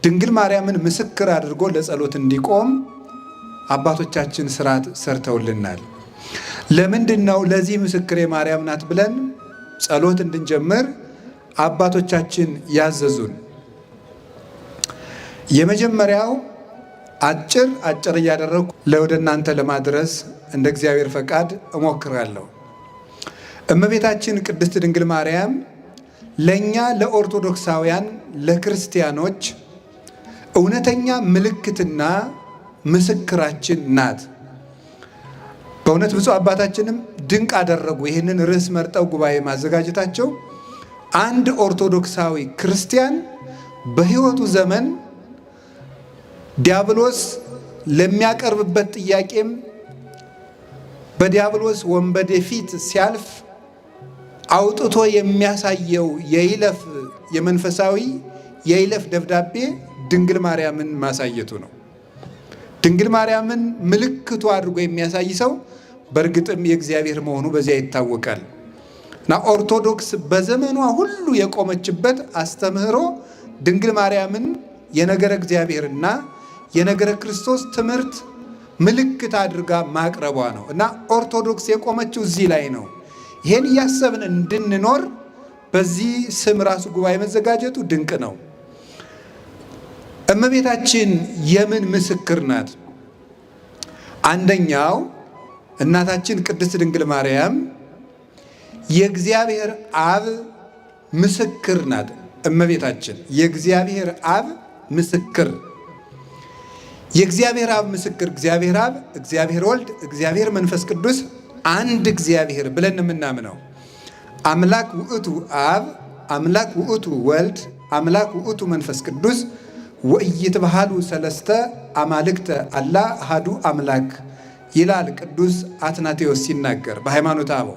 ድንግል ማርያምን ምስክር አድርጎ ለጸሎት እንዲቆም አባቶቻችን ስርዓት ሰርተውልናል። ለምንድነው ለዚህ ምስክር የማርያም ናት ብለን ጸሎት እንድንጀምር አባቶቻችን ያዘዙን? የመጀመሪያው አጭር እያደረኩ ወደ እናንተ ለማድረስ እንደ እግዚአብሔር ፈቃድ እሞክራለሁ። እመቤታችን ቅድስት ድንግል ማርያም ለኛ ለኦርቶዶክሳውያን ለክርስቲያኖች እውነተኛ ምልክትና ምስክራችን ናት። በእውነት ብፁዕ አባታችንም ድንቅ አደረጉ ይህንን ርዕስ መርጠው ጉባኤ ማዘጋጀታቸው። አንድ ኦርቶዶክሳዊ ክርስቲያን በሕይወቱ ዘመን ዲያብሎስ ለሚያቀርብበት ጥያቄም በዲያብሎስ ወንበዴ ፊት ሲያልፍ አውጥቶ የሚያሳየው የመንፈሳዊ የይለፍ ደብዳቤ ድንግል ማርያምን ማሳየቱ ነው። ድንግል ማርያምን ምልክቱ አድርጎ የሚያሳይ ሰው በእርግጥም የእግዚአብሔር መሆኑ በዚያ ይታወቃል። እና ኦርቶዶክስ በዘመኗ ሁሉ የቆመችበት አስተምህሮ ድንግል ማርያምን የነገረ እግዚአብሔርና የነገረ ክርስቶስ ትምህርት ምልክት አድርጋ ማቅረቧ ነው። እና ኦርቶዶክስ የቆመችው እዚህ ላይ ነው። ይህን እያሰብን እንድንኖር በዚህ ስም ራሱ ጉባኤ መዘጋጀቱ ድንቅ ነው። እመቤታችን የምን ምስክር ናት? አንደኛው እናታችን ቅድስት ድንግል ማርያም የእግዚአብሔር አብ ምስክር ናት። እመቤታችን የእግዚአብሔር አብ ምስክር፣ የእግዚአብሔር አብ ምስክር፣ እግዚአብሔር አብ፣ እግዚአብሔር ወልድ፣ እግዚአብሔር መንፈስ ቅዱስ አንድ እግዚአብሔር ብለን የምናምነው አምላክ ውእቱ አብ፣ አምላክ ውእቱ ወልድ፣ አምላክ ውእቱ መንፈስ ቅዱስ ወኢይትበሃሉ ሰለስተ አማልክተ አላ አሐዱ አምላክ ይላል ቅዱስ አትናቴዎስ ሲናገር በሃይማኖተ አበው።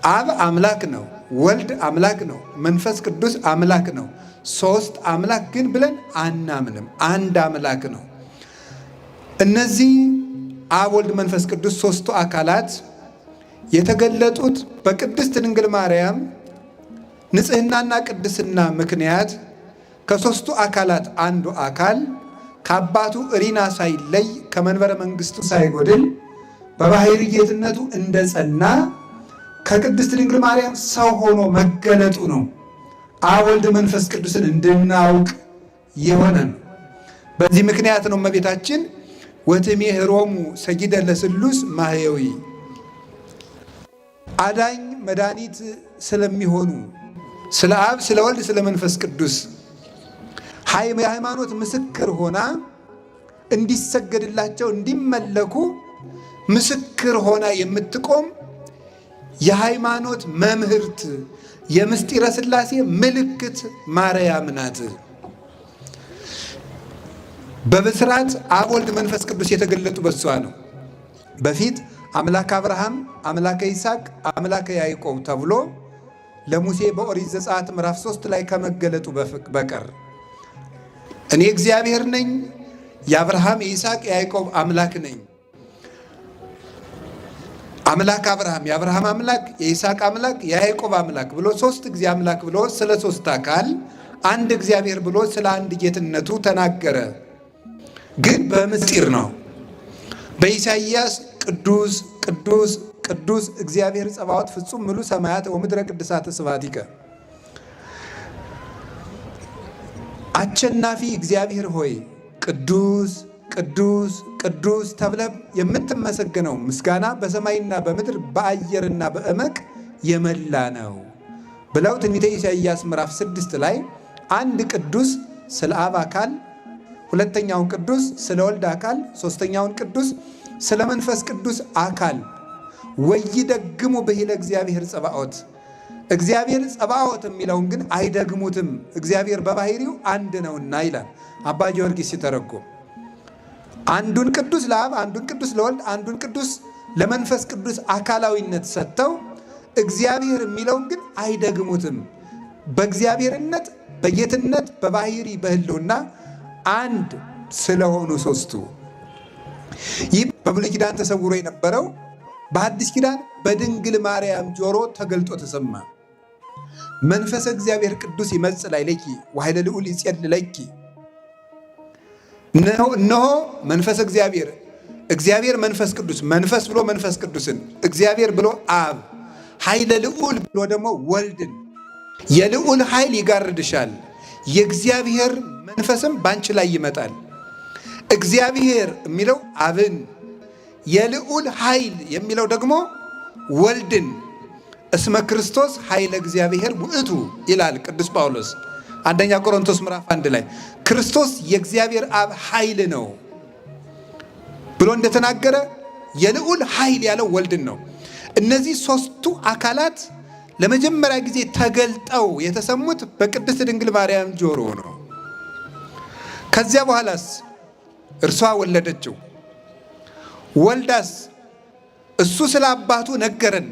አብ አምላክ ነው፣ ወልድ አምላክ ነው፣ መንፈስ ቅዱስ አምላክ ነው። ሶስት አምላክ ግን ብለን አናምንም፣ አንድ አምላክ ነው። እነዚህ አብ፣ ወልድ፣ መንፈስ ቅዱስ ሶስቱ አካላት የተገለጡት በቅድስት ድንግል ማርያም ንጽህናና ቅድስና ምክንያት ከሶስቱ አካላት አንዱ አካል ከአባቱ እሪና ሳይለይ ከመንበረ መንግስቱ ሳይጎድል በባሕርይ ጌትነቱ እንደጸና ከቅድስት ድንግል ማርያም ሰው ሆኖ መገለጡ ነው አብ ወልድ መንፈስ ቅዱስን እንድናውቅ የሆነ ነው። በዚህ ምክንያት ነው እመቤታችን ወትሜህሮሙ ሰጊደ ለስሉስ ማህየዊ አዳኝ መድኃኒት ስለሚሆኑ ስለ አብ፣ ስለ ወልድ፣ ስለ መንፈስ ቅዱስ የሃይማኖት ምስክር ሆና እንዲሰገድላቸው እንዲመለኩ ምስክር ሆና የምትቆም የሃይማኖት መምህርት የምስጢረ ሥላሴ ምልክት ማርያም ናት። በብስራት አብ፣ ወልድ፣ መንፈስ ቅዱስ የተገለጡ በሷ ነው። በፊት አምላክ አብርሃም፣ አምላከ ይስሐቅ፣ አምላከ ያዕቆብ ተብሎ ለሙሴ በኦሪት ዘጸአት ምዕራፍ 3 ላይ ከመገለጡ በቀር እኔ እግዚአብሔር ነኝ፣ የአብርሃም የይስሐቅ የያዕቆብ አምላክ ነኝ። አምላክ አብርሃም የአብርሃም አምላክ፣ የይስሐቅ አምላክ፣ የያዕቆብ አምላክ ብሎ ሶስት ጊዜ አምላክ ብሎ ስለ ሶስት አካል አንድ እግዚአብሔር ብሎ ስለ አንድ ጌትነቱ ተናገረ። ግን በምስጢር ነው። በኢሳይያስ ቅዱስ ቅዱስ ቅዱስ እግዚአብሔር ጸባዖት ፍጹም ምሉ ሰማያት ወምድረ ቅድሳተ ስብሐቲከ አሸናፊ እግዚአብሔር ሆይ ቅዱስ ቅዱስ ቅዱስ ተብለህ የምትመሰገነው ምስጋና በሰማይና በምድር በአየርና በእመቅ የመላ ነው ብለው ትንቢተ ኢሳይያስ ምዕራፍ 6 ላይ አንድ ቅዱስ ስለ አብ አካል፣ ሁለተኛውን ቅዱስ ስለ ወልድ አካል፣ ሶስተኛውን ቅዱስ ስለ መንፈስ ቅዱስ አካል ወይደግሙ ብሂለ እግዚአብሔር ጸባዖት እግዚአብሔር ጸባዖት የሚለውን ግን አይደግሙትም፣ እግዚአብሔር በባሕርዩ አንድ ነውና ይላል አባ ጊዮርጊስ ሲተረጎም። አንዱን ቅዱስ ለአብ፣ አንዱን ቅዱስ ለወልድ፣ አንዱን ቅዱስ ለመንፈስ ቅዱስ አካላዊነት ሰጥተው እግዚአብሔር የሚለውን ግን አይደግሙትም። በእግዚአብሔርነት፣ በጌትነት፣ በባሕርይ በሕልውና አንድ ስለሆኑ ሶስቱ። ይህ በብሉይ ኪዳን ተሰውሮ የነበረው በአዲስ ኪዳን በድንግል ማርያም ጆሮ ተገልጦ ተሰማ። መንፈሰ እግዚአብሔር ቅዱስ ይመጽእ ላዕሌኪ ወኃይለ ልዑል ይጼልለኪ እነሆ መንፈስ እግዚአብሔር፣ እግዚአብሔር መንፈስ ቅዱስ፣ መንፈስ ብሎ መንፈስ ቅዱስን፣ እግዚአብሔር ብሎ አብ፣ ኃይለ ልዑል ብሎ ደግሞ ወልድን፣ የልዑል ኃይል ይጋርድሻል፣ የእግዚአብሔር መንፈስም ባንቺ ላይ ይመጣል። እግዚአብሔር የሚለው አብን፣ የልዑል ኃይል የሚለው ደግሞ ወልድን። እስመ ክርስቶስ ኃይለ እግዚአብሔር ውእቱ ይላል ቅዱስ ጳውሎስ አንደኛ ቆሮንቶስ ምዕራፍ 1 ላይ ክርስቶስ የእግዚአብሔር አብ ኃይል ነው ብሎ እንደተናገረ የልዑል ኃይል ያለው ወልድን ነው። እነዚህ ሦስቱ አካላት ለመጀመሪያ ጊዜ ተገልጠው የተሰሙት በቅድስት ድንግል ማርያም ጆሮ ነው። ከዚያ በኋላስ እርሷ ወለደችው። ወልዳስ እሱ ስለ አባቱ ነገረን።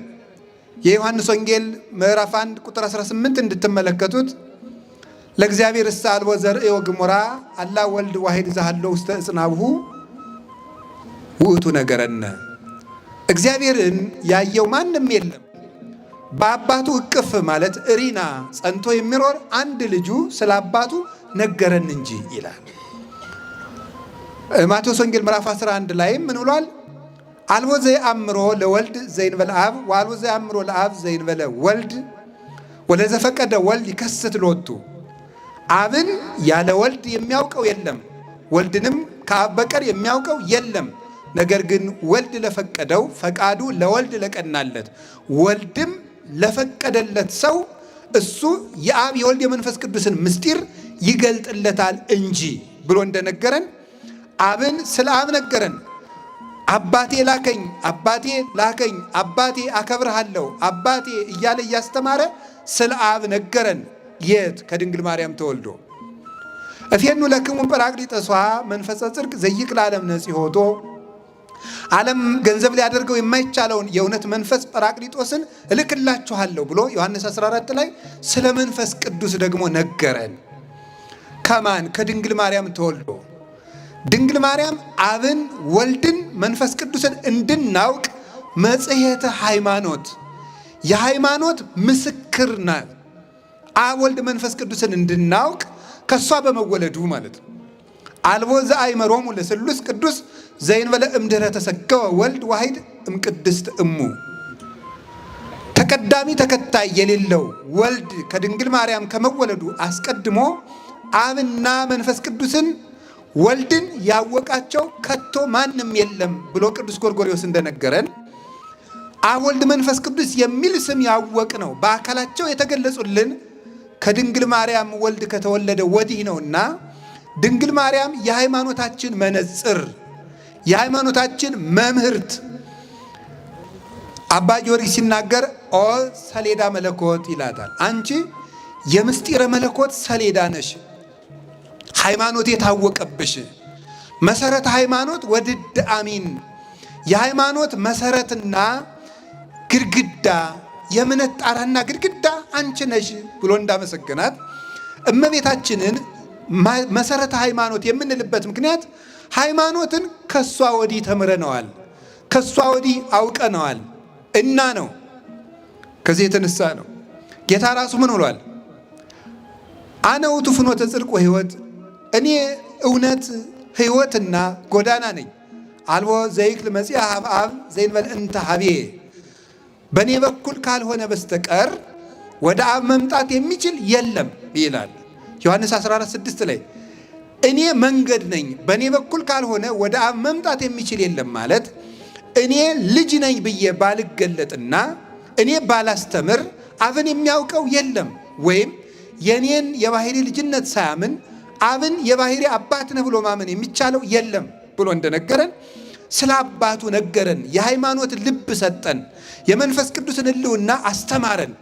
የዮሐንስ ወንጌል ምዕራፍ 1 ቁጥር 18 እንድትመለከቱት ለእግዚአብሔር እሳ አልቦ ዘርእዮ ግሙራ አላ ወልድ ዋሂድ ዘሃሎ ውስተ እጽናብሁ ውእቱ ነገረነ። እግዚአብሔርን ያየው ማንም የለም፣ በአባቱ እቅፍ ማለት እሪና ጸንቶ የሚኖር አንድ ልጁ ስለ አባቱ ነገረን እንጂ ይላል። ማቴዎስ ወንጌል ምዕራፍ 11 ላይም ምን ብሏል? አልቦ ዘየአምሮ ለወልድ ዘይንበለ አብ ወአልቦ ዘየአምሮ ለአብ ዘይንበለ ወልድ ወለዘፈቀደ ወልድ ይከስት ሎቱ። አብን ያለ ወልድ የሚያውቀው የለም፣ ወልድንም ከአብ በቀር የሚያውቀው የለም። ነገር ግን ወልድ ለፈቀደው ፈቃዱ ለወልድ ለቀናለት ወልድም ለፈቀደለት ሰው እሱ የአብ የወልድ የመንፈስ ቅዱስን ምስጢር ይገልጥለታል እንጂ ብሎ እንደነገረን አብን ስለ አብ ነገረን። አባቴ ላከኝ፣ አባቴ ላከኝ፣ አባቴ አከብርሃለሁ፣ አባቴ እያለ እያስተማረ ስለ አብ ነገረን። የት? ከድንግል ማርያም ተወልዶ። እፌኑ ለክሙ ጰራቅሊጦስ መንፈሰ ጽድቅ ዘይክል ዓለም ነጺሖቶ። ዓለም ገንዘብ ሊያደርገው የማይቻለውን የእውነት መንፈስ ጰራቅሊጦስን እልክላችኋለሁ ብሎ ዮሐንስ 14 ላይ ስለ መንፈስ ቅዱስ ደግሞ ነገረን። ከማን? ከድንግል ማርያም ተወልዶ። ድንግል ማርያም አብን፣ ወልድን፣ መንፈስ ቅዱስን እንድናውቅ መጽሔተ ሃይማኖት የሃይማኖት ምስክር ናት። አብ ወልድ መንፈስ ቅዱስን እንድናውቅ ከሷ በመወለዱ ማለት ነው። አልቦ ዘአእመሮሙ ለስሉስ ቅዱስ ዘእንበለ እምድኅረ ተሰገወ ወልድ ዋሂድ እምቅድስት እሙ። ተቀዳሚ ተከታይ የሌለው ወልድ ከድንግል ማርያም ከመወለዱ አስቀድሞ አብና መንፈስ ቅዱስን ወልድን ያወቃቸው ከቶ ማንም የለም ብሎ ቅዱስ ጎርጎርዮስ እንደነገረን አብ ወልድ መንፈስ ቅዱስ የሚል ስም ያወቅ ነው በአካላቸው የተገለጹልን ከድንግል ማርያም ወልድ ከተወለደ ወዲህ ነውና ድንግል ማርያም የሃይማኖታችን መነጽር፣ የሃይማኖታችን መምህርት። አባ ጊዮርጊስ ሲናገር ኦ ሰሌዳ መለኮት ይላታል። አንቺ የምስጢረ መለኮት ሰሌዳ ነሽ፣ ሃይማኖት የታወቀብሽ መሰረተ ሃይማኖት ወድድ አሚን፣ የሃይማኖት መሰረትና ግድግዳ፣ የእምነት ጣራና ግድግዳ አንቺ ነሽ ብሎ እንዳመሰገናት እመቤታችንን መሰረተ ሃይማኖት የምንልበት ምክንያት ሃይማኖትን ከሷ ወዲህ ተምረነዋል፣ ከሷ ወዲህ አውቀነዋል እና ነው። ከዚህ የተነሳ ነው ጌታ ራሱ ምን ብሏል? አነ ውእቱ ፍኖተ ጽድቅ ወሕይወት፣ እኔ እውነት ሕይወትና ጎዳና ነኝ። አልቦ ዘይክል መጺአ ኀበ አብ ዘእንበለ እንተ ኀቤየ፣ በእኔ በኩል ካልሆነ በስተቀር ወደ አብ መምጣት የሚችል የለም ይላል ዮሐንስ 14:6 ላይ። እኔ መንገድ ነኝ፣ በእኔ በኩል ካልሆነ ወደ አብ መምጣት የሚችል የለም ማለት እኔ ልጅ ነኝ ብዬ ባልገለጥና እኔ ባላስተምር አብን የሚያውቀው የለም፣ ወይም የኔን የባህሪ ልጅነት ሳያምን አብን የባህሪ አባት ነህ ብሎ ማመን የሚቻለው የለም ብሎ እንደነገረን ስለ አባቱ ነገረን። የሃይማኖት ልብ ሰጠን። የመንፈስ ቅዱስን ሕልውና አስተማረን።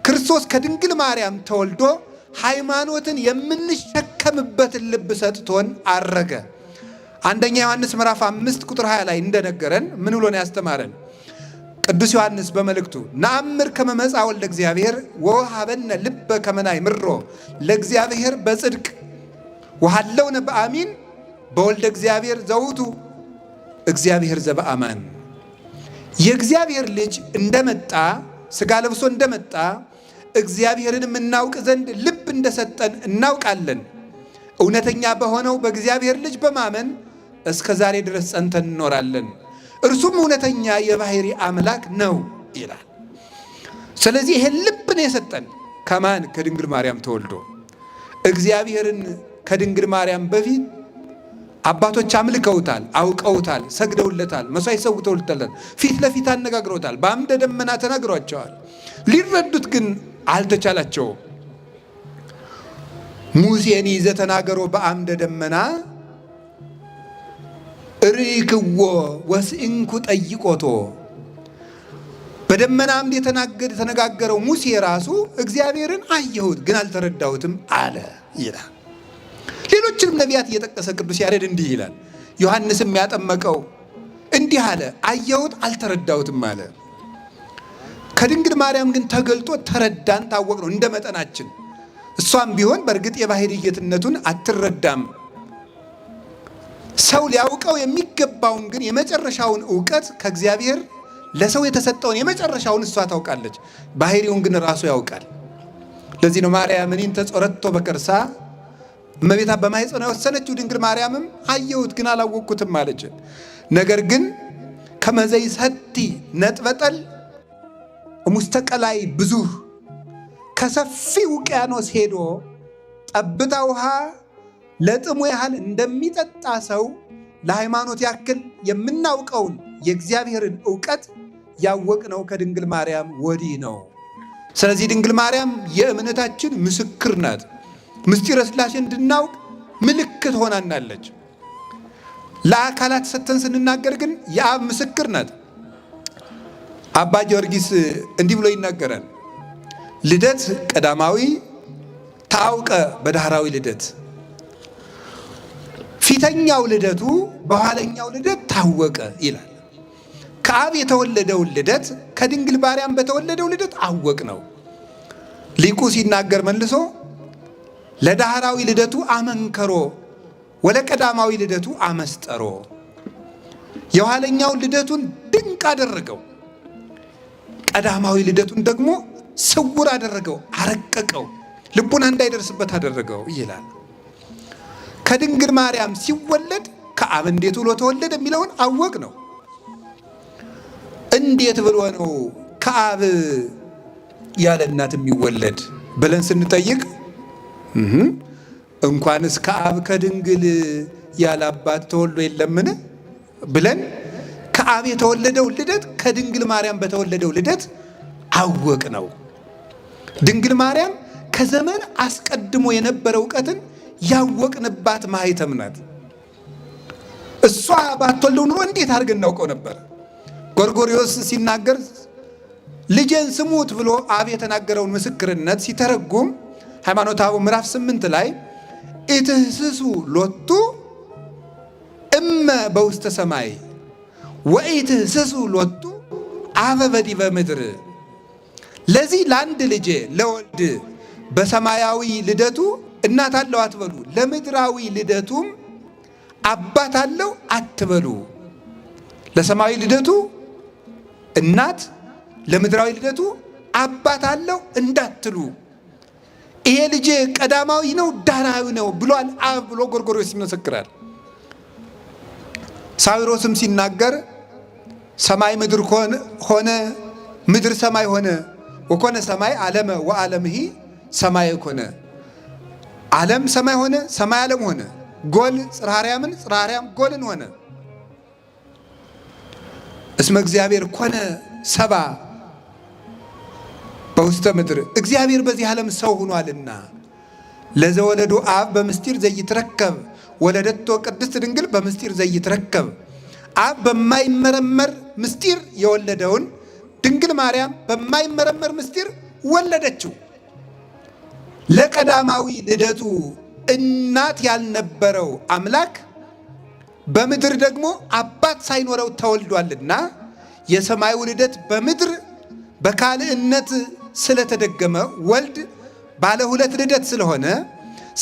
ክርስቶስ ከድንግል ማርያም ተወልዶ ሃይማኖትን የምንሸከምበትን ልብ ሰጥቶን አረገ። አንደኛ ዮሐንስ ምዕራፍ 5 ቁጥር 20 ላይ እንደነገረን ምን ብሎ ነው ያስተማረን? ቅዱስ ዮሐንስ በመልእክቱ ነአምር ከመ መጽአ ወልደ እግዚአብሔር ወወሀበነ ልበ ከመ ናእምሮ ለእግዚአብሔር በጽድቅ ወሀለውነ በአሚን በወልደ እግዚአብሔር ዘውቱ እግዚአብሔር ዘበአማን። የእግዚአብሔር ልጅ እንደመጣ ሥጋ ለብሶ እንደመጣ እግዚአብሔርን የምናውቅ ዘንድ ልብ እንደሰጠን እናውቃለን። እውነተኛ በሆነው በእግዚአብሔር ልጅ በማመን እስከ ዛሬ ድረስ ጸንተን እንኖራለን። እርሱም እውነተኛ የባሕሪ አምላክ ነው ይላል። ስለዚህ ይሄን ልብ ነው የሰጠን። ከማን? ከድንግል ማርያም ተወልዶ። እግዚአብሔርን ከድንግል ማርያም በፊት አባቶች አምልከውታል፣ አውቀውታል፣ ሰግደውለታል፣ መስዋዕት ሰውተውለታል፣ ፊት ለፊት አነጋግረውታል፣ በአምደ ደመና ተናግሯቸዋል። ሊረዱት ግን አልተቻላቸውም። ሙሴን ይዘ ተናገሮ በአምደ ደመና ርክዎ ወስእንኩ ጠይቆቶ። በደመና አምድ የተነጋገረው ሙሴ ራሱ እግዚአብሔርን አየሁት ግን አልተረዳሁትም አለ ይላል። ሌሎችንም ነቢያት እየጠቀሰ ቅዱስ ያሬድ እንዲህ ይላል። ዮሐንስም ያጠመቀው እንዲህ አለ፣ አየሁት አልተረዳሁትም አለ። ከድንግል ማርያም ግን ተገልጦ ተረዳን፣ ታወቅ ነው እንደ መጠናችን። እሷም ቢሆን በእርግጥ የባሕሪ ጌትነቱን አትረዳም። ሰው ሊያውቀው የሚገባውን ግን የመጨረሻውን እውቀት ከእግዚአብሔር ለሰው የተሰጠውን የመጨረሻውን እሷ ታውቃለች። ባሕሪውን ግን ራሱ ያውቃል። ለዚህ ነው ማርያም እኔን ተጾረቶ በከርሳ እመቤታ በማኅፀኗ የወሰነችው ድንግል ማርያምም አየሁት ግን አላወቅኩትም አለች። ነገር ግን ከመዘይ ሰቲ ነጥበጠል ሙስተቀላይ ብዙህ ከሰፊ ውቅያኖስ ሄዶ ጠብታ ውሃ ለጥሙ ያህል እንደሚጠጣ ሰው ለሃይማኖት ያክል የምናውቀውን የእግዚአብሔርን ዕውቀት ያወቅነው ከድንግል ማርያም ወዲህ ነው። ስለዚህ ድንግል ማርያም የእምነታችን ምስክር ናት። ምስጢረ ሥላሴ እንድናውቅ ምልክት ሆናናለች። ለአካላት ሰተን ስንናገር ግን የአብ ምስክር ናት። አባ ጊዮርጊስ እንዲህ ብሎ ይናገራል። ልደት ቀዳማዊ ታውቀ በዳህራዊ ልደት፣ ፊተኛው ልደቱ በኋለኛው ልደት ታወቀ ይላል። ከአብ የተወለደውን ልደት ከድንግል ማርያም በተወለደው ልደት አወቅ ነው። ሊቁ ሲናገር መልሶ ለዳህራዊ ልደቱ አመንከሮ ወለቀዳማዊ ልደቱ አመስጠሮ። የኋለኛውን ልደቱን ድንቅ አደረገው፣ ቀዳማዊ ልደቱን ደግሞ ስውር አደረገው፣ አረቀቀው፣ ልቡና እንዳይደርስበት አደረገው ይላል። ከድንግል ማርያም ሲወለድ ከአብ እንዴት ብሎ ተወለደ የሚለውን አወቅ ነው። እንዴት ብሎ ነው ከአብ ያለ እናት የሚወለድ ብለን ስንጠይቅ እንኳንስ ከአብ ከድንግል ያለ አባት ተወልዶ የለምን ብለን ከአብ የተወለደው ልደት ከድንግል ማርያም በተወለደው ልደት አወቅ ነው። ድንግል ማርያም ከዘመን አስቀድሞ የነበረ እውቀትን ያወቅንባት ማኅተም ናት። እሷ ባትወልደው ኑሮ እንዴት አድርገን እናውቀው ነበር? ጎርጎርዮስ ሲናገር ልጄን ስሙት ብሎ አብ የተናገረውን ምስክርነት ሲተረጉም ሃይማኖተ አበው ምዕራፍ 8 ላይ ኢትህስሱ ሎቱ እመ በውስተ ሰማይ ወኢትህስሱ ሎቱ አበ በዲበ ምድር። ለዚህ ለአንድ ልጄ ለወልድ በሰማያዊ ልደቱ እናት አለው አትበሉ፣ ለምድራዊ ልደቱም አባት አለው አትበሉ። ለሰማያዊ ልደቱ እናት፣ ለምድራዊ ልደቱ አባት አለው እንዳትሉ። ይሄ ልጄ ቀዳማዊ ነው ዳህራዊ ነው ብሏል አብ ብሎ ጎርጎርዮስ ይመሰክራል። ሳዊሮስም ሲናገር ሰማይ ምድር ሆነ፣ ምድር ሰማይ ሆነ፣ ወኮነ ሰማይ ዓለመ ወዓለምሂ ሰማይ ኮነ። ዓለም ሰማይ ሆነ፣ ሰማይ ዓለም ሆነ። ጎል ጽርሐ አርያምን፣ ጽርሐ አርያም ጎልን ሆነ። እስመ እግዚአብሔር ኮነ ሰባ በውስተ ምድር፣ እግዚአብሔር በዚህ ዓለም ሰው ሆኗልና። ለዘወለዱ አብ በምስጢር ዘይትረከብ ወለደቶ ቅድስት ድንግል በምስጢር ዘይትረከብ። አብ በማይመረመር ምስጢር የወለደውን ድንግል ማርያም በማይመረመር ምስጢር ወለደችው። ለቀዳማዊ ልደቱ እናት ያልነበረው አምላክ በምድር ደግሞ አባት ሳይኖረው ተወልዷልና የሰማዩ ልደት በምድር በካልእነት ስለተደገመ ወልድ ባለ ሁለት ልደት ስለሆነ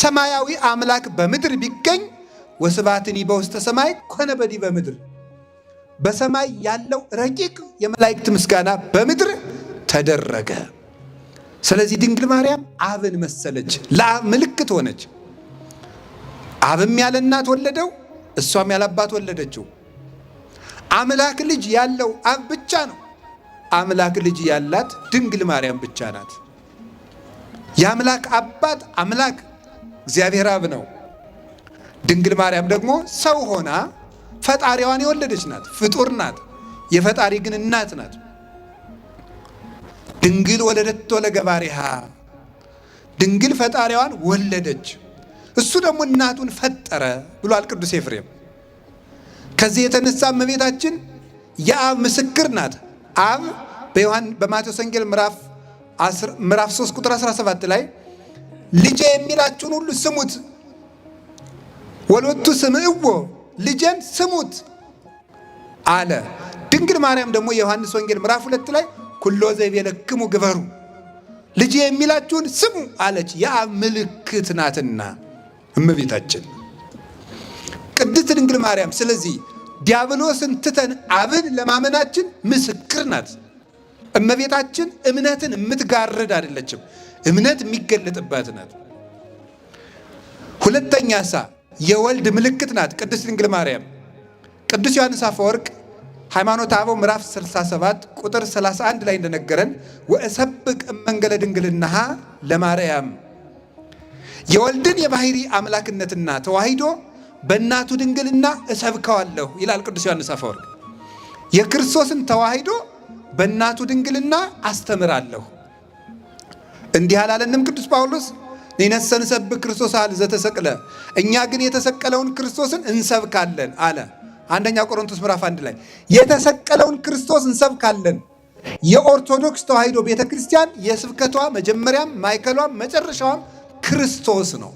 ሰማያዊ አምላክ በምድር ቢገኝ ወስብሐትኒ በውስተ ሰማይ ኮነ በዲበ ምድር፣ በሰማይ ያለው ረቂቅ የመላእክት ምስጋና በምድር ተደረገ። ስለዚህ ድንግል ማርያም አብን መሰለች፣ ለአብ ምልክት ሆነች። አብም ያለ እናት ወለደው፣ እሷም ያለ አባት ወለደችው። አምላክ ልጅ ያለው አብ ብቻ ነው። አምላክ ልጅ ያላት ድንግል ማርያም ብቻ ናት። የአምላክ አባት አምላክ እግዚአብሔር አብ ነው። ድንግል ማርያም ደግሞ ሰው ሆና ፈጣሪዋን የወለደች ናት። ፍጡር ናት፣ የፈጣሪ ግን እናት ናት። ድንግል ወለደቶ ለገባሪሃ፣ ድንግል ፈጣሪዋን ወለደች፣ እሱ ደግሞ እናቱን ፈጠረ ብሏል ቅዱስ ኤፍሬም። ከዚህ የተነሳ እመቤታችን የአብ ምስክር ናት። አብ በማቴዎስ ወንጌል ምዕራፍ 3 ቁጥር 17 ላይ ልጄ የሚላችሁን ሁሉ ስሙት፣ ወሎቱ ስምዕዎ፣ ልጄን ስሙት አለ። ድንግል ማርያም ደግሞ የዮሐንስ ወንጌል ምዕራፍ 2 ላይ ኩሎ ዘይቤለክሙ ግበሩ፣ ልጄ የሚላችሁን ስሙ አለች። የአብ ምልክት ናትና እመቤታችን ቅድስት ድንግል ማርያም። ስለዚህ ዲያብሎስን ትተን አብን ለማመናችን ምስክር ናት። እመቤታችን እምነትን የምትጋርድ አይደለችም፣ እምነት የሚገለጥባት ናት። ሁለተኛ የወልድ ምልክት ናት ቅድስት ድንግል ማርያም። ቅዱስ ዮሐንስ አፈወርቅ ሃይማኖተ አበው ምዕራፍ 67 ቁጥር 31 ላይ እንደነገረን ወእሰብቅ እመንገለ ድንግልናሃ ለማርያም፣ የወልድን የባህሪ አምላክነትና ተዋሂዶ በእናቱ ድንግልና እሰብከዋለሁ ይላል ቅዱስ ዮሐንስ አፈወርቅ። የክርስቶስን ተዋሂዶ በእናቱ ድንግልና አስተምራለሁ። እንዲህ አላለንም ቅዱስ ጳውሎስ? ንሕነሰ ንሰብክ ክርስቶስ አለ ዘተሰቅለ፣ እኛ ግን የተሰቀለውን ክርስቶስን እንሰብካለን አለ። አንደኛ ቆሮንቶስ ምዕራፍ 1 ላይ የተሰቀለውን ክርስቶስ እንሰብካለን። የኦርቶዶክስ ተዋሂዶ ቤተ ክርስቲያን የስብከቷ መጀመሪያም ማዕከሏም መጨረሻዋም ክርስቶስ ነው።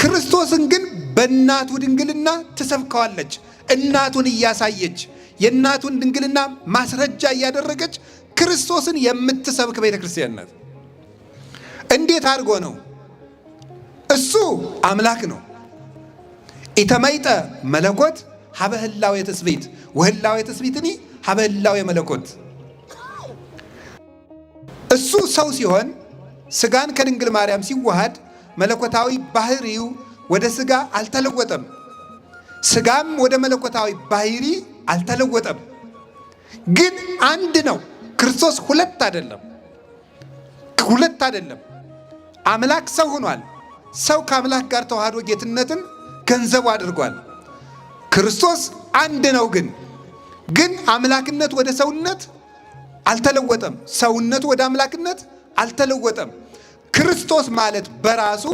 ክርስቶስን ግን በእናቱ ድንግልና ትሰብከዋለች። እናቱን እያሳየች የእናቱን ድንግልና ማስረጃ እያደረገች ክርስቶስን የምትሰብክ ቤተ ክርስቲያን ናት። እንዴት አድርጎ ነው? እሱ አምላክ ነው። ኢተመይጠ መለኮት ሀበ ህላዌ ትስብእት ወህላዌ ትስብእትኒ ሀበ ህላዌ መለኮት። እሱ ሰው ሲሆን ስጋን ከድንግል ማርያም ሲዋሃድ መለኮታዊ ባህሪው ወደ ስጋ አልተለወጠም፣ ስጋም ወደ መለኮታዊ ባህሪ አልተለወጠም። ግን አንድ ነው። ክርስቶስ ሁለት አይደለም። አምላክ ሰው ሆኗል። ሰው ከአምላክ ጋር ተዋህዶ ጌትነትን ገንዘቡ አድርጓል። ክርስቶስ አንድ ነው። ግን አምላክነት ወደ ሰውነት አልተለወጠም፣ ሰውነቱ ወደ አምላክነት አልተለወጠም። ክርስቶስ ማለት በራሱ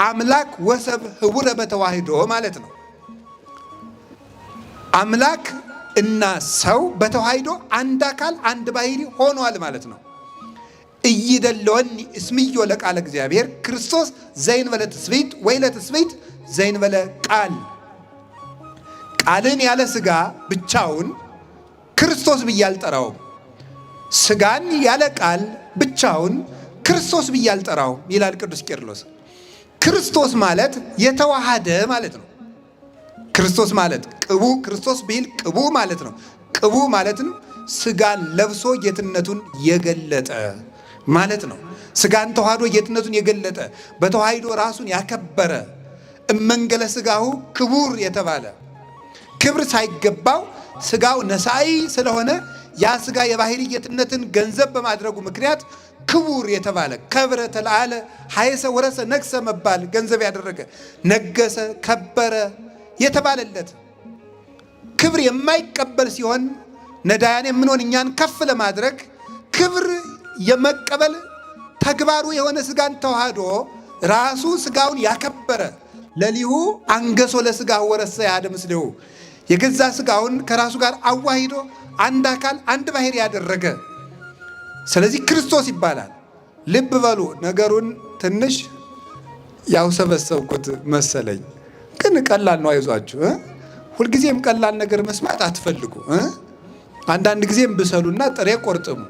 አምላክ ወሰብ ህቡረ በተዋህዶ ማለት ነው። አምላክ እና ሰው በተዋህዶ አንድ አካል አንድ ባህሪ ሆኗል ማለት ነው። እይደለወኒ እስምዮ ለቃለ እግዚአብሔር ክርስቶስ ዘይንበለ ትስብእት ወይለ ትስብእት ዘይንበለ ቃል። ቃልን ያለ ስጋ ብቻውን ክርስቶስ ብዬ አልጠራውም፣ ስጋን ያለ ቃል ብቻውን ክርስቶስ ብዬ አልጠራውም ይላል ቅዱስ ቄርሎስ። ክርስቶስ ማለት የተዋሃደ ማለት ነው። ክርስቶስ ማለት ቅቡ ክርስቶስ ቢል ቅቡ ማለት ነው። ቅቡ ማለትም ስጋን ለብሶ ጌትነቱን የገለጠ ማለት ነው። ስጋን ተዋህዶ ጌትነቱን የገለጠ በተዋህዶ ራሱን ያከበረ እመንገለ ስጋሁ ክቡር የተባለ ክብር ሳይገባው ስጋው ነሳኢ ስለሆነ ያ ስጋ የባህሪ ጌትነትን ገንዘብ በማድረጉ ምክንያት ክቡር የተባለ ከብረ ተለዓለ ሀየሰ ወረሰ ነግሰ መባል ገንዘብ ያደረገ ነገሰ ከበረ የተባለለት ክብር የማይቀበል ሲሆን ነዳያን የምንሆን እኛን ከፍ ለማድረግ ክብር የመቀበል ተግባሩ የሆነ ስጋን ተዋህዶ ራሱ ስጋውን ያከበረ ለሊሁ አንገሶ ለስጋው ወረሰ ያደም ምስሌሁ የገዛ ስጋውን ከራሱ ጋር አዋሂዶ አንድ አካል አንድ ባህሪ ያደረገ ስለዚህ ክርስቶስ ይባላል። ልብ በሉ ነገሩን ትንሽ ያው ሰበሰብኩት መሰለኝ፣ ግን ቀላል ነው። አይዟችሁ። ሁልጊዜም ቀላል ነገር መስማት አትፈልጉ። አንዳንድ ጊዜም ብሰሉና ጥሬ ቆርጥሙ።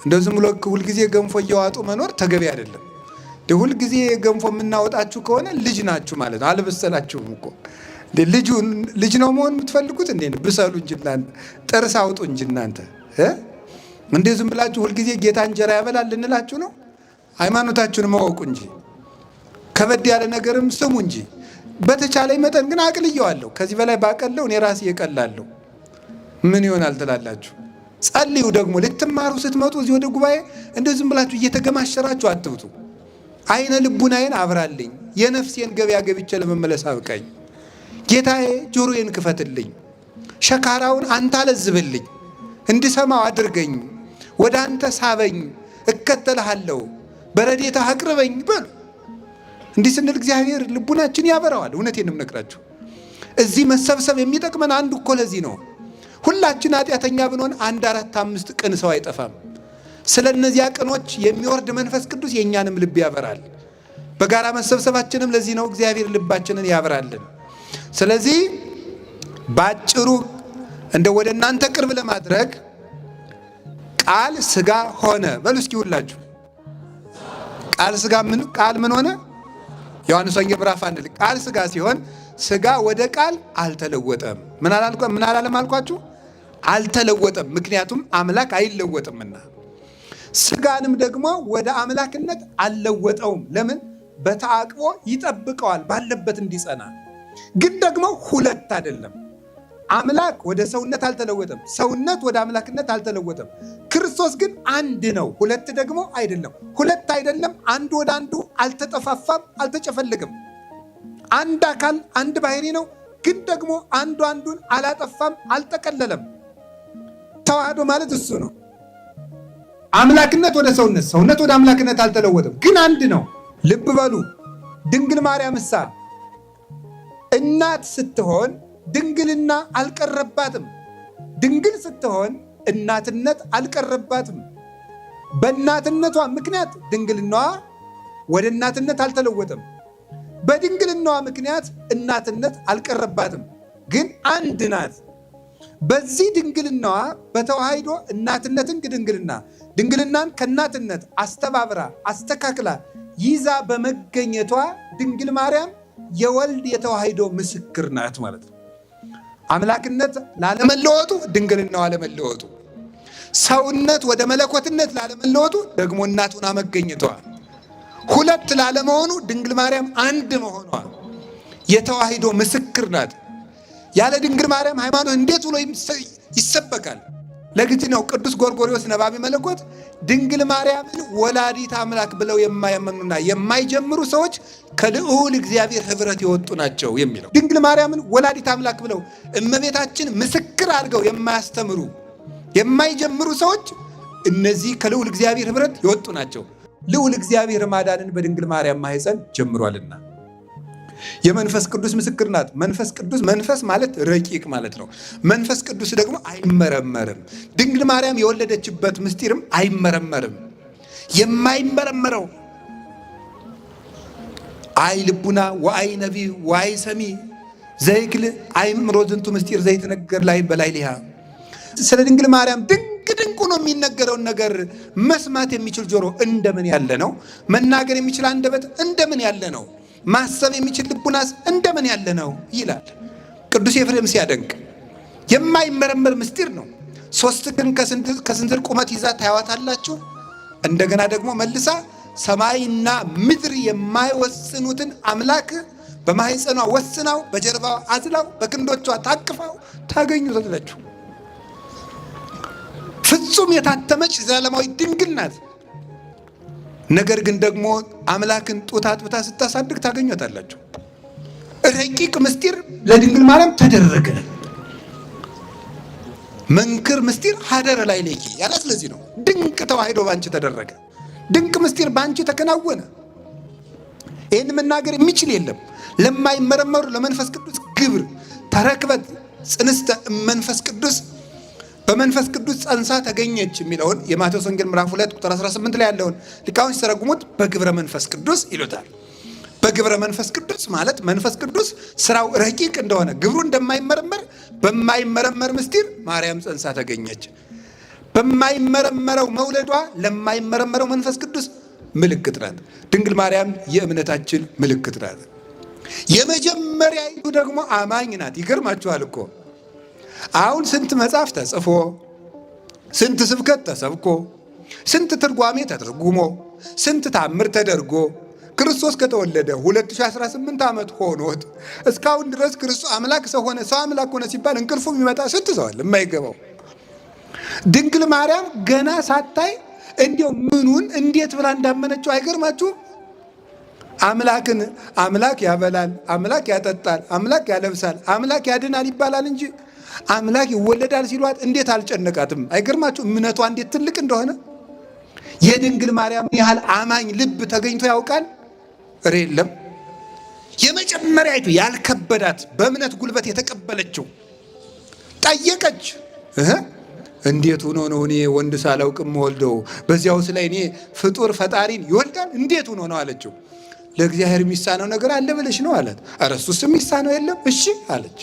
እንደው ዝም ብሎ ሁልጊዜ ገንፎ እየዋጡ መኖር ተገቢ አይደለም። ሁልጊዜ ገንፎ የምናወጣችሁ ከሆነ ልጅ ናችሁ ማለት ነው። አልበሰላችሁም እኮ። ልጅ ነው መሆን የምትፈልጉት እንዴ? ብሰሉ እንጂ እናንተ ጥርስ አውጡ እንጂ እናንተ እንዴ ዝም ብላችሁ ሁልጊዜ ጌታ እንጀራ ያበላል ልንላችሁ ነው? ሃይማኖታችሁን ማወቁ እንጂ ከበድ ያለ ነገርም ስሙ እንጂ በተቻለኝ መጠን ግን አቅልየዋለሁ። ከዚህ በላይ ባቀለው እኔ ራሴ እቀላለሁ። ምን ይሆናል ትላላችሁ? ጸልዩ። ደግሞ ልትማሩ ስትመጡ እዚህ ወደ ጉባኤ እንደው ዝም ብላችሁ እየተገማሸራችሁ አትብቱ። አይነ ልቡናዬን አብራልኝ፣ የነፍሴን ገበያ ገብቼ ለመመለስ አብቃኝ። ጌታዬ ጆሮዬን ክፈትልኝ፣ ሸካራውን አንተ አለዝብልኝ፣ እንድሰማው አድርገኝ፣ ወደ አንተ ሳበኝ፣ እከተልሃለሁ፣ በረድኤትህ አቅርበኝ በሉ። እንዲህ ስንል እግዚአብሔር ልቡናችን ያበራዋል። እውነቴን ነው የምነግራችሁ። እዚህ መሰብሰብ የሚጠቅመን አንዱ እኮ ለዚህ ነው። ሁላችን ኃጢአተኛ ብንሆን 1 4 5 ቅን ሰው አይጠፋም። ስለ እነዚያ ቅኖች የሚወርድ መንፈስ ቅዱስ የእኛንም ልብ ያበራል። በጋራ መሰብሰባችንም ለዚህ ነው። እግዚአብሔር ልባችንን ያበራልን። ስለዚህ ባጭሩ እንደ ወደ እናንተ ቅርብ ለማድረግ ቃል ሥጋ ሆነ በሉ እስኪ ሁላችሁ። ቃል ምን ሆነ? ዮሐንስ ወንጌል ምዕራፍ 1 ቃል ሥጋ ሲሆን ሥጋ ወደ ቃል አልተለወጠም። ምን አላለም አልኳችሁ? አልተለወጠም። ምክንያቱም አምላክ አይለወጥምና። ሥጋንም ደግሞ ወደ አምላክነት አልለወጠውም። ለምን? በተአቅቦ ይጠብቀዋል ባለበት እንዲጸና። ግን ደግሞ ሁለት አይደለም። አምላክ ወደ ሰውነት አልተለወጠም፣ ሰውነት ወደ አምላክነት አልተለወጠም። ክርስቶስ ግን አንድ ነው፣ ሁለት ደግሞ አይደለም። ሁለት አይደለም፣ አንዱ ወደ አንዱ አልተጠፋፋም፣ አልተጨፈለገም። አንድ አካል አንድ ባህሪ ነው። ግን ደግሞ አንዱ አንዱን አላጠፋም፣ አልጠቀለለም። ተዋህዶ ማለት እሱ ነው። አምላክነት ወደ ሰውነት፣ ሰውነት ወደ አምላክነት አልተለወጠም፣ ግን አንድ ነው። ልብ በሉ። ድንግል ማርያም እሳ እናት ስትሆን ድንግልና አልቀረባትም። ድንግል ስትሆን እናትነት አልቀረባትም። በእናትነቷ ምክንያት ድንግልናዋ ወደ እናትነት አልተለወጠም። በድንግልናዋ ምክንያት እናትነት አልቀረባትም፣ ግን አንድ ናት። በዚህ ድንግልናዋ በተዋሂዶ እናትነትን ከድንግልና ድንግልናን ከእናትነት አስተባብራ አስተካክላ ይዛ በመገኘቷ ድንግል ማርያም የወልድ የተዋሂዶ ምስክር ናት ማለት ነው። አምላክነት ላለመለወጡ፣ ድንግልናዋ ለመለወጡ፣ ሰውነት ወደ መለኮትነት ላለመለወጡ ደግሞ እናቱን መገኘቷ፣ ሁለት ላለመሆኑ ድንግል ማርያም አንድ መሆኗ የተዋሂዶ ምስክር ናት። ያለ ድንግል ማርያም ሃይማኖት እንዴት ብሎ ይሰበካል? ለግድ ነው ቅዱስ ጎርጎርዮስ ነባቢ መለኮት ድንግል ማርያምን ወላዲት አምላክ ብለው የማያመኑና የማይጀምሩ ሰዎች ከልዑል እግዚአብሔር ኅብረት የወጡ ናቸው የሚለው። ድንግል ማርያምን ወላዲት አምላክ ብለው እመቤታችን ምስክር አድርገው የማያስተምሩ የማይጀምሩ ሰዎች እነዚህ ከልዑል እግዚአብሔር ኅብረት የወጡ ናቸው። ልዑል እግዚአብሔር ማዳንን በድንግል ማርያም ማኅፀን ጀምሯልና የመንፈስ ቅዱስ ምስክር ናት። መንፈስ ቅዱስ መንፈስ ማለት ረቂቅ ማለት ነው። መንፈስ ቅዱስ ደግሞ አይመረመርም። ድንግል ማርያም የወለደችበት ምስጢርም አይመረመርም። የማይመረመረው አይ ልቡና ወአይ ነቢ ወአይ ሰሚ ዘይክል አይምሮ ዝንቱ ምስጢር ዘይትነገር ላይ በላይ ሊሃ። ስለ ድንግል ማርያም ድንቅ ነው የሚነገረውን ነገር መስማት የሚችል ጆሮ እንደምን ያለ ነው! መናገር የሚችል አንደበት እንደምን ያለ ነው! ማሰብ የሚችል ልቡናስ እንደምን ያለ ነው ይላል ቅዱስ ኤፍሬም ሲያደንቅ። የማይመረመር ምስጢር ነው። 3 ግን ከስንዝር ቁመት ይዛ ታያዋታላችሁ። እንደገና ደግሞ መልሳ ሰማይና ምድር የማይወስኑትን አምላክ በማኅፀኗ ወስናው፣ በጀርባዋ አዝላው፣ በክንዶቿ ታቅፋው ታገኙታላችሁ። ፍጹም የታተመች ዘላለማዊ ድንግል ናት። ነገር ግን ደግሞ አምላክን ጡት አጥብታ ስታሳድግ ታገኙታላችሁ። ረቂቅ ምስጢር ለድንግል ማርያም ተደረገ። መንክር ምስጢር ሀደረ ላይ ለኪ ያለ። ስለዚህ ነው ድንቅ ተዋሂዶ ባንቺ ተደረገ፣ ድንቅ ምስጢር ባንቺ ተከናወነ። ይህን መናገር የሚችል የለም። ለማይመረመሩ ለመንፈስ ቅዱስ ግብር ተረክበት ጽንስተ መንፈስ ቅዱስ በመንፈስ ቅዱስ ጸንሳ ተገኘች የሚለውን የማቴዎስ ወንጌል ምዕራፍ 2 ቁጥር 18 ላይ ያለውን ሊቃውንት ሲተረጉሙት በግብረ መንፈስ ቅዱስ ይሉታል። በግብረ መንፈስ ቅዱስ ማለት መንፈስ ቅዱስ ስራው ረቂቅ እንደሆነ ግብሩ እንደማይመረመር በማይመረመር ምስጢር ማርያም ጸንሳ ተገኘች። በማይመረመረው መውለዷ ለማይመረመረው መንፈስ ቅዱስ ምልክት ናት። ድንግል ማርያም የእምነታችን ምልክት ናት። የመጀመሪያይቱ ደግሞ አማኝ ናት። ይገርማችኋል እኮ አሁን ስንት መጽሐፍ ተጽፎ፣ ስንት ስብከት ተሰብኮ፣ ስንት ትርጓሜ ተተርጉሞ፣ ስንት ታምር ተደርጎ ክርስቶስ ከተወለደ 2018 ዓመት ሆኖት እስካሁን ድረስ ክርስቶስ አምላክ ሰው ሆነ፣ ሰው አምላክ ሆነ ሲባል እንቅልፉ የሚመጣ ስንት ሰው አለ የማይገባው። ድንግል ማርያም ገና ሳታይ እንዲያው ምኑን እንዴት ብላ እንዳመነችው አይገርማችሁም? አምላክን አምላክ ያበላል፣ አምላክ ያጠጣል፣ አምላክ ያለብሳል፣ አምላክ ያድናል ይባላል እንጂ አምላክ ይወለዳል ሲሏት እንዴት አልጨነቃትም? አይገርማችሁ እምነቷ እንዴት ትልቅ እንደሆነ። የድንግል ማርያም ያህል አማኝ ልብ ተገኝቶ ያውቃል? ኧረ የለም። የመጀመሪያይቱ ያልከበዳት በእምነት ጉልበት የተቀበለችው ጠየቀች። እንዴት ሆኖ ነው እኔ ወንድ ሳላውቅም ወልደው በዚያውስ ላይ እኔ ፍጡር ፈጣሪን ይወልዳል እንዴት ሆኖ ነው አለችው። ለእግዚአብሔር የሚሳነው ነገር አለ ብለሽ ነው አላት። ኧረ እሱስ የሚሳነው የለም እሺ አለች።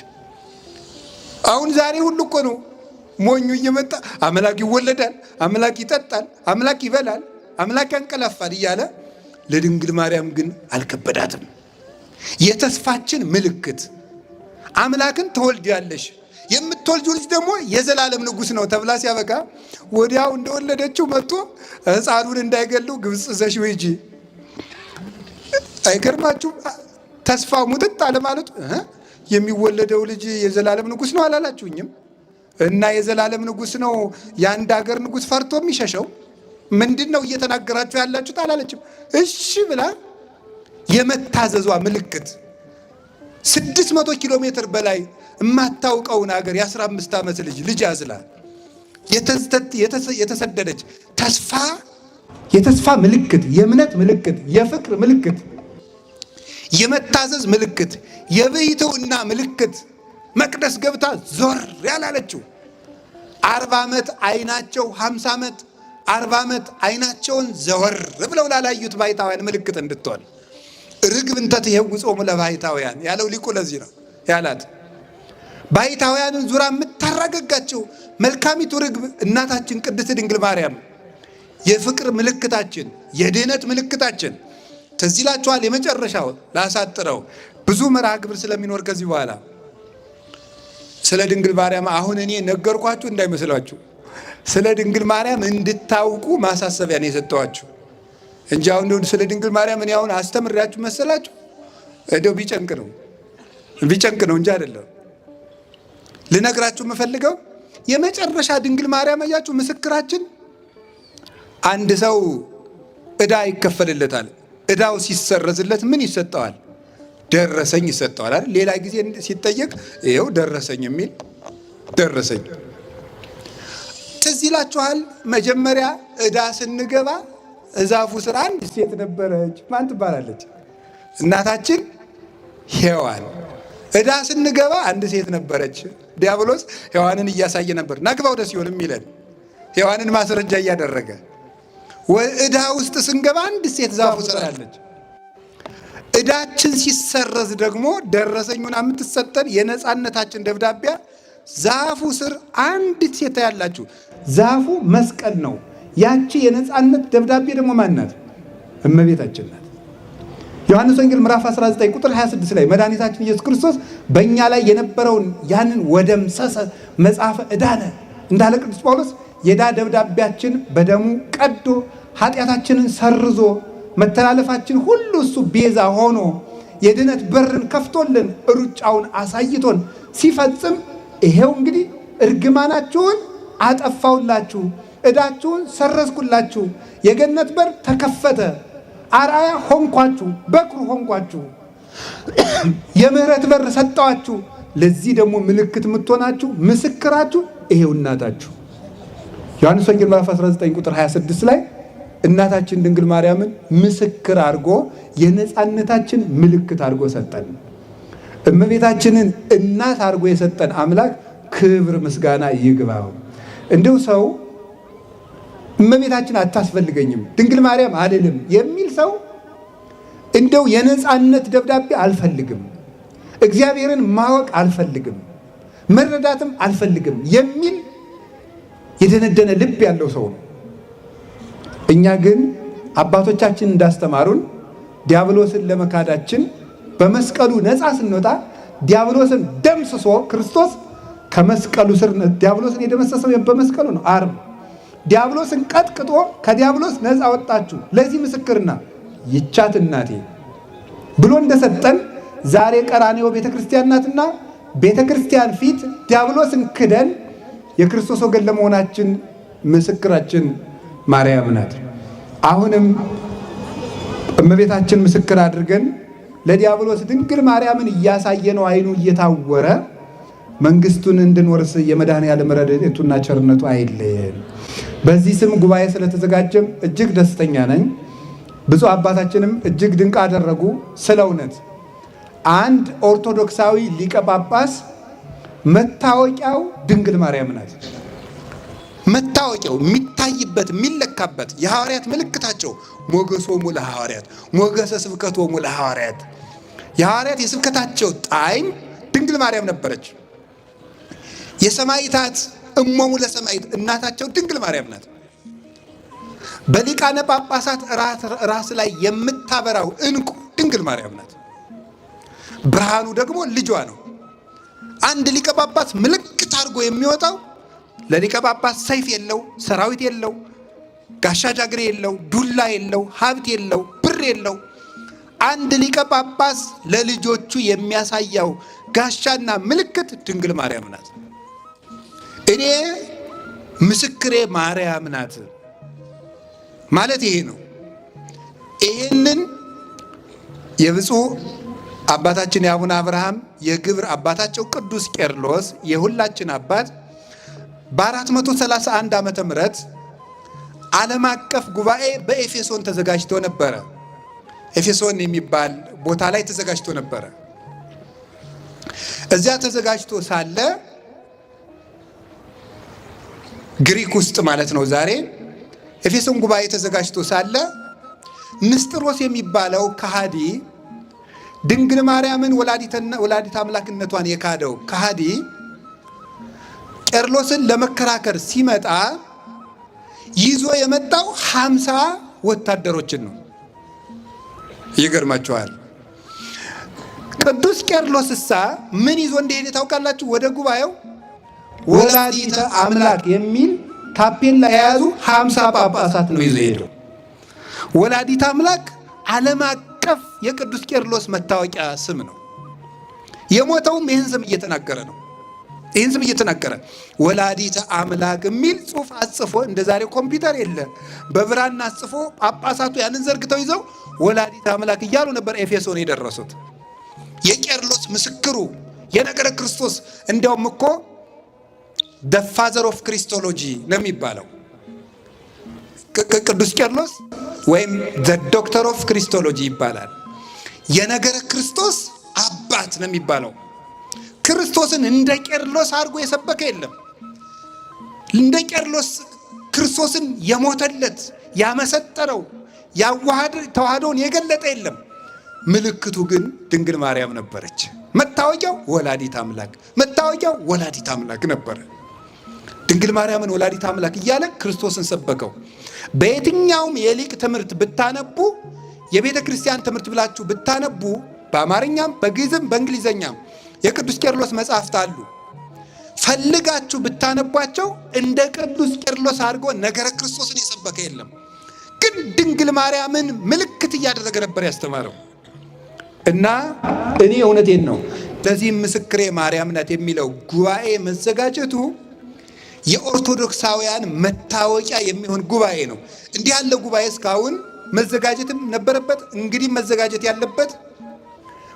አሁን ዛሬ ሁሉ እኮ ነው ሞኙ እየመጣ አምላክ ይወለዳል፣ አምላክ ይጠጣል፣ አምላክ ይበላል፣ አምላክ ያንቀላፋል እያለ። ለድንግል ማርያም ግን አልከበዳትም። የተስፋችን ምልክት አምላክን ትወልጃለሽ፣ የምትወልጂው ልጅ ደግሞ የዘላለም ንጉሥ ነው ተብላ ሲያበቃ ወዲያው እንደወለደችው መጥቶ ሕፃኑን እንዳይገሉ ግብፅ ይዘሽው ሂጂ። አይገርማችሁም? ተስፋ ሙጥጥ አለ ማለቱ። የሚወለደው ልጅ የዘላለም ንጉሥ ነው አላላችሁኝም? እና የዘላለም ንጉሥ ነው የአንድ ሀገር ንጉሥ ፈርቶ የሚሸሸው ምንድን ነው እየተናገራችሁ ያላችሁት አላለችም። እሺ ብላ የመታዘዟ ምልክት 600 ኪሎ ሜትር በላይ የማታውቀውን ሀገር የ15 ዓመት ልጅ አዝላ የተሰደደች የተስፋ ምልክት፣ የእምነት ምልክት፣ የፍቅር ምልክት፣ የመታዘዝ ምልክት፣ የብሕትውና ምልክት መቅደስ ገብታ ዞር ያላለችው 40 ዓመት አይናቸው 50 ዓመት 40 ዓመት አይናቸውን ዘወር ብለው ላላዩት ባሕታውያን ምልክት እንድትሆን ርግብ እንተ ትኄውጾሙ ለባሕታውያን ያለው ሊቁ ለዚህ ነው ያላት። ባሕታውያንን ዙራ የምታረጋጋቸው መልካሚቱ ርግብ እናታችን ቅድስት ድንግል ማርያም የፍቅር ምልክታችን፣ የድኅነት ምልክታችን። ትዝ ይላችኋል። የመጨረሻው ላሳጥረው ብዙ መርሃ ግብር ስለሚኖር ከዚህ በኋላ ስለ ድንግል ማርያም አሁን እኔ ነገርኳችሁ እንዳይመስላችሁ፣ ስለ ድንግል ማርያም እንድታውቁ ማሳሰቢያ ነው የሰጠኋችሁ እንጂ አሁን ስለ ድንግል ማርያም እኔ አሁን አስተምሬያችሁ መሰላችሁ? እንደው ቢጨንቅ ነው እንጂ አይደለም። ልነግራችሁ የምፈልገው የመጨረሻ ድንግል ማርያም አያችሁ ምስክራችን። አንድ ሰው ዕዳ ይከፈልለታል። ዕዳው ሲሰረዝለት ምን ይሰጠዋል? ደረሰኝ ይሰጠዋል አይደል? ሌላ ጊዜ ሲጠየቅ ይኸው ደረሰኝ የሚል ደረሰኝ። ትዝ ይላችኋል? መጀመሪያ ዕዳ ስንገባ እዛፉ ስር አንድ ሴት ነበረች። ማን ትባላለች? እናታችን ሔዋን። ዕዳ ስንገባ አንድ ሴት ነበረች። ዲያብሎስ ሔዋንን እያሳየ ነበር ናግባ ወደ ሲኦል የሚለን ሔዋንን ማስረጃ እያደረገ። ዕዳ ውስጥ ስንገባ አንድ ሴት ዛፉ ስር አለች። ዕዳችን ሲሰረዝ ደግሞ ደረሰኙን የምትሰጠን የነፃነታችን ደብዳቤ ዛፉ ስር አንዲት ሴት ያላችሁ። ዛፉ መስቀል ነው። ያቺ የነፃነት ደብዳቤ ደግሞ ማን ናት? እመቤታችን ናት። ዮሐንስ ወንጌል ምዕራፍ 19 ቁጥር 26 ላይ መድኃኒታችን ኢየሱስ ክርስቶስ በእኛ ላይ የነበረውን ያንን ወደምሰሰ መጽሐፈ ዕዳነ እንዳለ ቅዱስ ጳውሎስ የዕዳ ደብዳቤያችን በደሙ ቀዶ ኃጢአታችንን ሰርዞ መተላለፋችን ሁሉ እሱ ቤዛ ሆኖ የድነት በርን ከፍቶልን ሩጫውን አሳይቶን ሲፈጽም ይሄው እንግዲህ እርግማናችሁን አጠፋውላችሁ፣ ዕዳችሁን ሰረዝኩላችሁ፣ የገነት በር ተከፈተ፣ አርአያ ሆንኳችሁ፣ በኩር ሆንኳችሁ፣ የምህረት በር ሰጠዋችሁ። ለዚህ ደግሞ ምልክት የምትሆናችሁ ምስክራችሁ ይሄው እናታችሁ። ዮሐንስ ወንጌል ምዕራፍ 19 ቁጥር 26 ላይ እናታችን ድንግል ማርያምን ምስክር አድርጎ የነፃነታችን ምልክት አድርጎ ሰጠን። እመቤታችንን እናት አድርጎ የሰጠን አምላክ ክብር ምስጋና ይግባው። እንደው ሰው እመቤታችን አታስፈልገኝም ድንግል ማርያም አልልም የሚል ሰው እንደው የነፃነት ደብዳቤ አልፈልግም፣ እግዚአብሔርን ማወቅ አልፈልግም፣ መረዳትም አልፈልግም የሚል የደነደነ ልብ ያለው ሰው ነው። እኛ ግን አባቶቻችን እንዳስተማሩን ዲያብሎስን ለመካዳችን በመስቀሉ ነፃ ስንወጣ ዲያብሎስን ደምስሶ ክርስቶስ ከመስቀሉ ስር ዲያብሎስን የደመሰሰው በመስቀሉ ነው። ዓርብ ዲያብሎስን ቀጥቅጦ ከዲያብሎስ ነፃ ወጣችሁ፣ ለዚህ ምስክርና ይቻት እናቴ ብሎ እንደሰጠን ዛሬ ቀራንዮ ቤተክርስቲያን ናትና ቤተክርስቲያን ፊት ዲያብሎስን ክደን የክርስቶስ ወገን ለመሆናችን ምስክራችን ማርያም ናት። አሁንም እመቤታችን ምስክር አድርገን ለዲያብሎስ ድንግል ማርያምን እያሳየነው አይኑ እየታወረ መንግስቱን እንድንወርስ የመድኃኔዓለም ረድኤቱና ቸርነቱ አይለየን። በዚህ ስም ጉባኤ ስለተዘጋጀም እጅግ ደስተኛ ነኝ። ብፁዕ አባታችንም እጅግ ድንቅ አደረጉ። ስለ እውነት አንድ ኦርቶዶክሳዊ ሊቀ ጳጳስ መታወቂያው ድንግል ማርያም ናት። መታወቂያው የሚታይበት የሚለካበት የሐዋርያት ምልክታቸው ሞገሶሙ ለሐዋርያት ሞገሰ ስብከቶሙ ለሐዋርያት የሐዋርያት የስብከታቸው ጣዕም ድንግል ማርያም ነበረች። የሰማዕታት እሞሙ ለሰማዕት እናታቸው ድንግል ማርያም ናት። በሊቃነ ጳጳሳት ራስ ላይ የምታበራው ዕንቁ ድንግል ማርያም ናት። ብርሃኑ ደግሞ ልጇ ነው። አንድ ሊቀ ጳጳስ ምልክት አድርጎ የሚወጣው ለሊቀ ጳጳስ ሰይፍ የለው፣ ሰራዊት የለው፣ ጋሻ ጃግሬ የለው፣ ዱላ የለው፣ ሀብት የለው፣ ብር የለው። አንድ ሊቀ ጳጳስ ለልጆቹ የሚያሳየው ጋሻና ምልክት ድንግል ማርያም ናት። እኔ ምስክሬ ማርያም ናት ማለት ይሄ ነው። ይሄንን የብፁዕ አባታችን የአቡነ አብርሃም የግብር አባታቸው ቅዱስ ቄርሎስ የሁላችን አባት በ431 ዓመተ ምህረት ዓለም አቀፍ ጉባኤ በኤፌሶን ተዘጋጅቶ ነበረ። ኤፌሶን የሚባል ቦታ ላይ ተዘጋጅቶ ነበረ። እዚያ ተዘጋጅቶ ሳለ ግሪክ ውስጥ ማለት ነው ዛሬ ኤፌሶን ጉባኤ ተዘጋጅቶ ሳለ ንስጥሮስ የሚባለው ከሃዲ ድንግል ማርያምን ወላዲተ አምላክነቷን የካደው ከሃዲ ቄርሎስን ለመከራከር ሲመጣ ይዞ የመጣው 50 ወታደሮችን ነው። ይገርማችኋል። ቅዱስ ቄርሎስሳ ምን ይዞ እንደሄደ ታውቃላችሁ? ወደ ጉባኤው ወላዲተ አምላክ የሚል ታፔላ የያዙ 50 ጳጳሳት ነው ይዞ ሄደው። ወላዲተ አምላክ ዓለም አቀፍ የቅዱስ ቄርሎስ መታወቂያ ስም ነው። የሞተውም ይህን ስም እየተናገረ ነው። ይህን ስም እየተናገረ ወላዲተ አምላክ የሚል ጽሑፍ አጽፎ፣ እንደ ዛሬ ኮምፒውተር የለ፣ በብራና አጽፎ ጳጳሳቱ ያንን ዘርግተው ይዘው ወላዲተ አምላክ እያሉ ነበር ኤፌሶን የደረሱት። የቄርሎስ ምስክሩ የነገረ ክርስቶስ እንዲያውም እኮ the father of Christology ነው የሚባለው። ቅዱስ ቄርሎስ ወይም the doctor of Christology ይባላል። የነገረ ክርስቶስ አባት ነው የሚባለው። ክርስቶስን እንደ ቄርሎስ አድርጎ የሰበከ የለም። እንደ ቄርሎስ ክርስቶስን የሞተለት ያመሰጠረው ተዋህዶውን የገለጠ የለም። ምልክቱ ግን ድንግል ማርያም ነበረች። መታወቂያው ወላዲተ አምላክ፣ መታወቂያው ወላዲተ አምላክ ነበረ። ድንግል ማርያምን ወላዲተ አምላክ እያለ ክርስቶስን ሰበከው። በየትኛውም የሊቅ ትምህርት ብታነቡ፣ የቤተ ክርስቲያን ትምህርት ብላችሁ ብታነቡ፣ በአማርኛም በግዕዝም በእንግሊዘኛም የቅዱስ ቄርሎስ መጻሕፍት አሉ። ፈልጋችሁ ብታነቧቸው እንደ ቅዱስ ቄርሎስ አድርጎ ነገረ ክርስቶስን የሰበከ የለም። ግን ድንግል ማርያምን ምልክት እያደረገ ነበር ያስተማረው። እና እኔ እውነቴን ነው፣ ለዚህም ምስክሬ ማርያም ናት የሚለው ጉባኤ መዘጋጀቱ የኦርቶዶክሳውያን መታወቂያ የሚሆን ጉባኤ ነው። እንዲህ ያለ ጉባኤ እስካሁን መዘጋጀትም ነበረበት። እንግዲህ መዘጋጀት ያለበት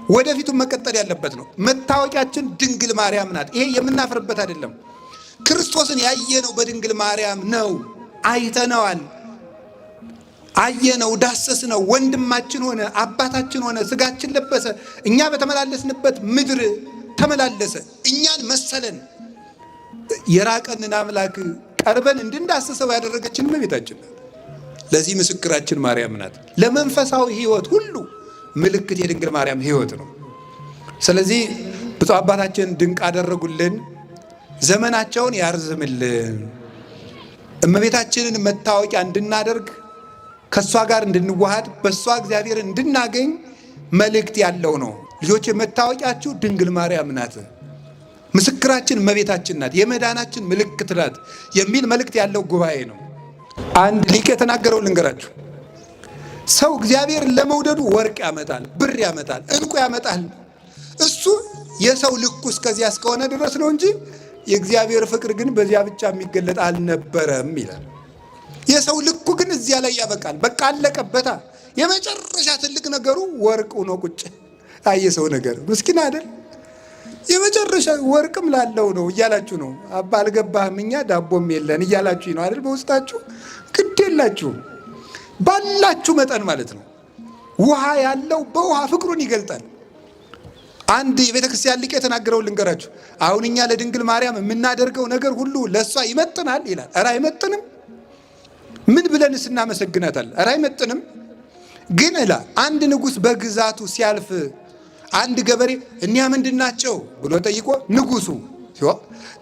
ወደፊቱም መቀጠል ያለበት ነው። መታወቂያችን ድንግል ማርያም ናት። ይሄ የምናፍርበት አይደለም። ክርስቶስን ያየነው በድንግል ማርያም ነው። አይተነዋል፣ አየነው፣ ዳሰስነው። ወንድማችን ሆነ፣ አባታችን ሆነ፣ ስጋችን ለበሰ። እኛ በተመላለስንበት ምድር ተመላለሰ፣ እኛን መሰለን። የራቀንን አምላክ ቀርበን እንድንዳስሰው ያደረገችን እመቤታችን ናት። ለዚህ ምስክራችን ማርያም ናት። ለመንፈሳዊ ሕይወት ሁሉ ምልክት የድንግል ማርያም ሕይወት ነው። ስለዚህ ብፁዕ አባታችን ድንቅ አደረጉልን። ዘመናቸውን ያርዝምልን። እመቤታችንን መታወቂያ እንድናደርግ፣ ከእሷ ጋር እንድንዋሃድ፣ በእሷ እግዚአብሔር እንድናገኝ መልእክት ያለው ነው። ልጆች መታወቂያችሁ ድንግል ማርያም ናት፣ ምስክራችን እመቤታችን ናት፣ የመዳናችን ምልክት ናት የሚል መልእክት ያለው ጉባኤ ነው። አንድ ሊቅ የተናገረው ልንገራችሁ። ሰው እግዚአብሔር ለመውደዱ ወርቅ ያመጣል፣ ብር ያመጣል፣ ዕንቁ ያመጣል። እሱ የሰው ልኩ እስከዚያ እስከሆነ ድረስ ነው እንጂ የእግዚአብሔር ፍቅር ግን በዚያ ብቻ የሚገለጥ አልነበረም ይላል። የሰው ልኩ ግን እዚያ ላይ ያበቃል። በቃ አለቀበታ። የመጨረሻ ትልቅ ነገሩ ወርቅ ሆኖ ቁጭ። የሰው ነገር ምስኪን አይደል? የመጨረሻ ወርቅም ላለው ነው እያላችሁ ነው። አባ አልገባህም፣ እኛ ዳቦም የለን እያላችሁ ነው አይደል? በውስጣችሁ ግድ የላችሁም። ባላችሁ መጠን ማለት ነው። ውሃ ያለው በውሃ ፍቅሩን ይገልጣል። አንድ የቤተ ክርስቲያን ሊቅ የተናገረው ልንገራችሁ። አሁን እኛ ለድንግል ማርያም የምናደርገው ነገር ሁሉ ለእሷ ይመጥናል ይላል። ኧረ አይመጥንም። ምን ብለንስ እናመሰግናታለን? ኧረ አይመጥንም። ግን እላ አንድ ንጉሥ በግዛቱ ሲያልፍ አንድ ገበሬ እኒያ ምንድን ናቸው ብሎ ጠይቆ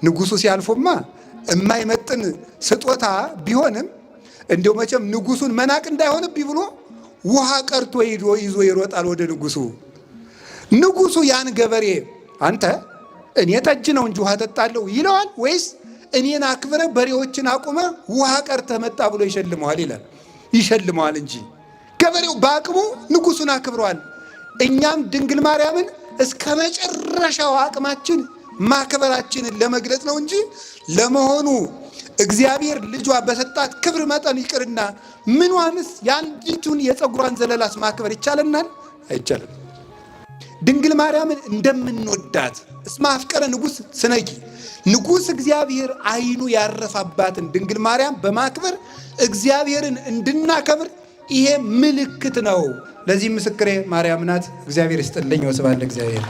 ንጉሱ ሲያልፉማ የማይመጥን ስጦታ ቢሆንም እንዲሁ መቼም ንጉሱን መናቅ እንዳይሆንብኝ ብሎ ውሃ ቀርቶ ይዞ ይሮጣል ወደ ንጉሱ። ንጉሱ ያን ገበሬ አንተ እኔ ጠጅ ነው እንጂ ውሃ ጠጣለሁ ይለዋል ወይስ እኔን አክብረ በሬዎችን አቁመ ውሃ ቀርተህ መጣ ብሎ ይሸልመዋል ይላል? ይሸልመዋል እንጂ ገበሬው በአቅሙ ንጉሱን አክብረዋል። እኛም ድንግል ማርያምን እስከ መጨረሻው አቅማችን ማክበራችንን ለመግለጽ ነው እንጂ ለመሆኑ እግዚአብሔር ልጇ በሰጣት ክብር መጠን ይቅርና ምንዋንስ የአንዲቱን የፀጉሯን ዘለላስ ማክበር ይቻለናል? አይቻልም። ድንግል ማርያምን እንደምንወዳት እስመ አፍቀረ ንጉሥ ስነኪ ንጉሥ እግዚአብሔር ዓይኑ ያረፋባትን ድንግል ማርያም በማክበር እግዚአብሔርን እንድናከብር ይሄ ምልክት ነው። ለዚህ ምስክሬ ማርያም ናት። እግዚአብሔር ይስጥልኝ። ወስብሐት ለእግዚአብሔር።